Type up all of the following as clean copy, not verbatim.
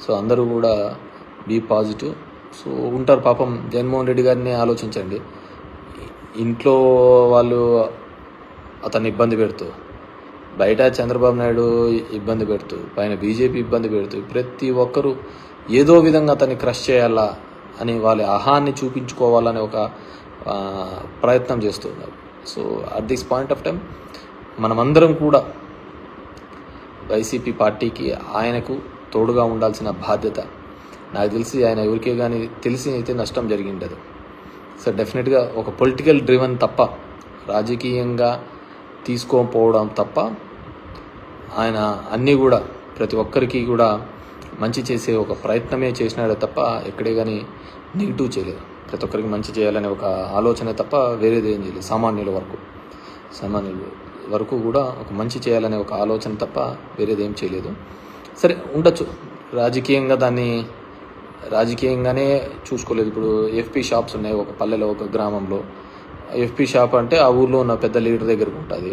So అందరూ కూడా be positive. So ఉంటారు పాపం. జగన్మోహన్ రెడ్డి గారిని ఆలోచించండి, ఇంట్లో వాళ్ళు అతన్ని ఇబ్బంది పెడుతూ, బయట చంద్రబాబు నాయుడు ఇబ్బంది పెడుతూ, పైన బీజేపీ ఇబ్బంది పెడుతూ, ప్రతి ఒక్కరూ ఏదో విధంగా అతన్ని క్రష్ చేయాలా అని వాళ్ళ అహాన్ని చూపించుకోవాలనే ఒక ప్రయత్నం చేస్తున్నారు. So at this point of time మనమందరం కూడా వైసీపీ పార్టీకి ఆయనకు తోడుగా ఉండాల్సిన బాధ్యత. నాకు తెలిసి ఆయన ఎవరికే కానీ తెలిసి అయితే నష్టం జరిగిండదు. సో డెఫినెట్గా ఒక పొలిటికల్ డ్రివన్ తప్ప, రాజకీయంగా తీసుకోకపోవడం తప్ప, ఆయన అన్నీ కూడా ప్రతి ఒక్కరికి కూడా మంచి చేసే ఒక ప్రయత్నమే చేసినాడే తప్ప ఎక్కడే కానీ నెగిటివ్ చేయలేదు. ప్రతి ఒక్కరికి మంచి చేయాలనే ఒక ఆలోచన తప్ప వేరేది ఏం చేయలేదు. సామాన్యుల వరకు కూడా ఒక మంచి చేయాలనే ఒక ఆలోచన తప్ప వేరేది ఏం చేయలేదు. సరే ఉండొచ్చు, రాజకీయంగానే చూసుకోలేదు. ఇప్పుడు ఎఫ్పీ షాప్స్ ఉన్నాయి ఒక పల్లెలో, ఒక గ్రామంలో. ఎఫ్పీ షాప్ అంటే ఆ ఊర్లో ఉన్న పెద్ద లీడర్ దగ్గరకు ఉంటుంది.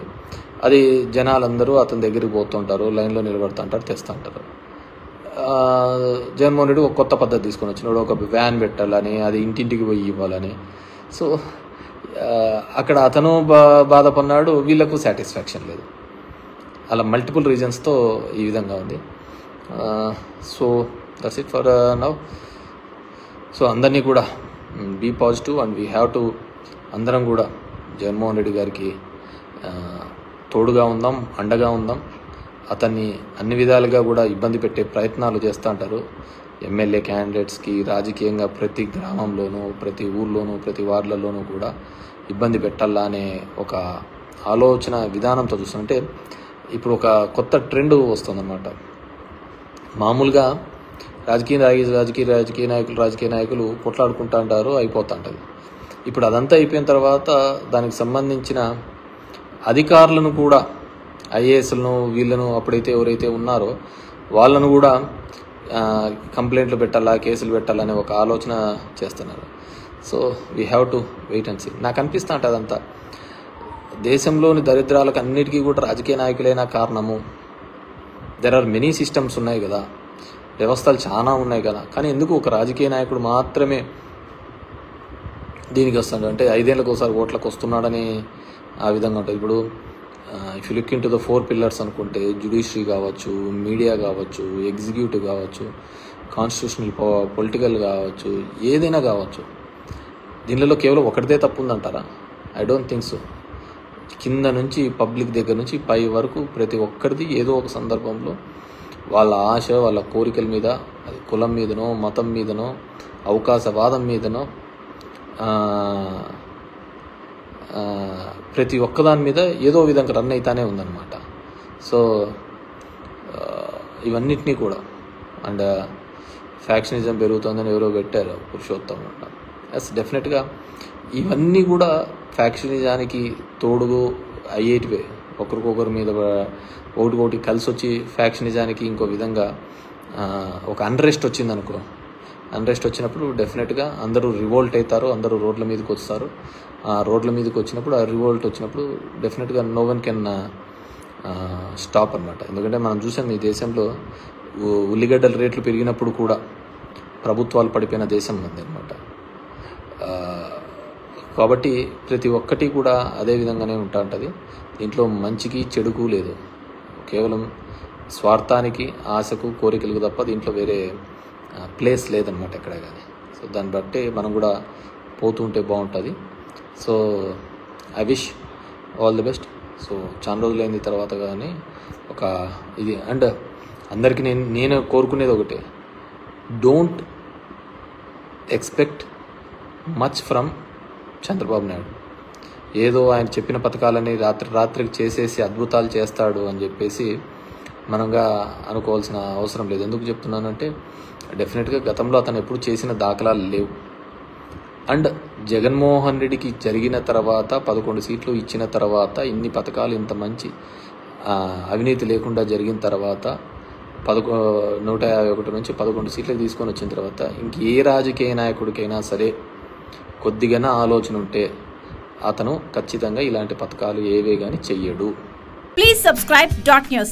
అది జనాలందరూ అతని దగ్గరికి పోతుంటారు, లైన్లో నిలబడుతుంటారు, తెస్తుంటారు. జగన్మోహన్ రెడ్డి ఒక కొత్త పద్ధతి తీసుకొని వచ్చినాడు, ఒక వ్యాన్ పెట్టాలని, అది ఇంటింటికి పోయి ఇవ్వాలని. సో అక్కడ అతను బాధపడినాడు, వీళ్ళకు సాటిస్ఫాక్షన్ లేదు. అలా మల్టిపుల్ రీజన్స్తో ఈ విధంగా ఉంది. So that's it for now. So అందరినీ కూడా be positive and we have to, అందరం కూడా జగన్మోహన్ రెడ్డి గారికి తోడుగా ఉందాం, అండగా ఉందాం. అతన్ని అన్ని విధాలుగా కూడా ఇబ్బంది పెట్టే ప్రయత్నాలు చేస్తూ ఉంటారు ఎమ్మెల్యే క్యాండిడేట్స్కి. రాజకీయంగా ప్రతి గ్రామంలోనూ, ప్రతి ఊర్లోనూ, ప్రతి వార్డులలోనూ కూడా ఇబ్బంది పెట్టాలా అనే ఒక ఆలోచన విధానంతో చూస్తుంటే ఇప్పుడు ఒక కొత్త ట్రెండ్ వస్తుందన్నమాట. మామూలుగా రాజకీయ నాయకులు కొట్లాడుకుంటూ ఉంటారు, అయిపోతుంటుంది. ఇప్పుడు అదంతా అయిపోయిన తర్వాత దానికి సంబంధించిన అధికారులను కూడా, ఐఏఎస్లను, వీళ్ళను అప్పుడైతే ఎవరైతే ఉన్నారో వాళ్ళను కూడా కంప్లైంట్లు పెట్టాలా, కేసులు పెట్టాలనే ఒక ఆలోచన చేస్తున్నారు. So we have to wait and see. నాకు అనిపిస్తూ ఉంటుంది అదంతా దేశంలోని దరిద్రాలకు అన్నిటికీ కూడా రాజకీయ నాయకులైనా కారణము. దెర్ ఆర్ మెనీ సిస్టమ్స్ ఉన్నాయి కదా, వ్యవస్థలు చాలా ఉన్నాయి కదా, కానీ ఎందుకు ఒక రాజకీయ నాయకుడు మాత్రమే దీనికి వస్తాడు అంటే 5 ఏళ్ళకి ఒకసారి ఓట్లకు వస్తున్నాడని ఆ విధంగా ఉంటుంది. ఇప్పుడు if you look in to the 4 pillars అనుకుంటే జ్యుడిషియరీ కావచ్చు, మీడియా కావచ్చు, ఎగ్జిక్యూటివ్ కావచ్చు, కాన్స్టిట్యూషనల్ పొలిటికల్ కావచ్చు, ఏదైనా కావచ్చు, దీనిలో కేవలం ఒకటిదే తప్పు ఉందంటారా? I don't think so. కింద నుంచి పబ్లిక్ దగ్గర నుంచి పై వరకు ప్రతి ఒక్కరిది ఏదో ఒక సందర్భంలో వాళ్ళ ఆశ, వాళ్ళ కోరికల మీద, అది కులం మీదనో, మతం మీదనో, అవకాశవాదం మీదనో, ప్రతి ఒక్కదాని మీద ఏదో విధంగా రన్ అవుతానే ఉందన్నమాట. సో ఇవన్నిటినీ కూడా అండ్ ఫ్యాక్షనిజం పెరుగుతుందని ఎవరో పెట్టారు, పురుషోత్తం అంట. ఎస్, డెఫినెట్గా ఇవన్నీ కూడా ఫ్యాక్షనిజానికి తోడుగు అయ్యేటివే. ఒకరికొకరి మీద ఒకటి కలిసి వచ్చి ఫ్యాక్షనిజానికి ఇంకో విధంగా ఒక అన్రెస్ట్ వచ్చిందనుకో, అన్రెస్ట్ వచ్చినప్పుడు డెఫినెట్గా అందరూ రివోల్ట్ అవుతారు, అందరూ రోడ్ల మీదకి వస్తారు. ఆ రోడ్ల మీదకి వచ్చినప్పుడు, ఆ రివోల్ట్ వచ్చినప్పుడు డెఫినెట్గా నో వన్ కెన్ స్టాప్ అనమాట. ఎందుకంటే మనం చూసాం ఈ దేశంలో ఉల్లిగడ్డల రేట్లు పెరిగినప్పుడు కూడా ప్రభుత్వాలు పడిపోయిన దేశం ఉంది అనమాట. కాబట్టి ప్రతి ఒక్కటి కూడా అదే విధంగానే ఉంటుంది. దీంట్లో మంచికి చెడుకు లేదు, కేవలం స్వార్థానికి, ఆశకు, కోరికలకు తప్ప దీంట్లో వేరే ప్లేస్ లేదనమాట ఎక్కడ కానీ. సో దాన్ని బట్టి మనం కూడా పోతూ ఉంటే బాగుంటుంది. So I wish all the best. So చాలా రోజులైన తర్వాత కానీ ఒక ఇది అండ్ అందరికీ నేను కోరుకునేది ఒకటే, don't expect much from Chandrababu Naidu. ఏదో ఆయన చెప్పిన పథకాలని రాత్రికి చేసేసి అద్భుతాలు చేస్తాడు అని చెప్పేసి మనంగా అనుకోవాల్సిన అవసరం లేదు. ఎందుకు చెప్తున్నానంటే డెఫినెట్గా గతంలో అతను ఎప్పుడు చేసిన దాఖలాలు లేవు. అండ్ జగన్మోహన్ రెడ్డికి జరిగిన తర్వాత 11 సీట్లు ఇచ్చిన తర్వాత, ఇన్ని పథకాలు ఇంత మంచి అవినీతి లేకుండా జరిగిన తర్వాత 151 నుంచి 11 సీట్లకు తీసుకొని వచ్చిన తర్వాత ఇంకే రాజకీయ నాయకుడికైనా సరే కొద్దిగా ఆలోచన ఉంటే అతను ఖచ్చితంగా ఇలాంటి పథకాలు ఏవే కానీ చెయ్యడు. Please subscribe .news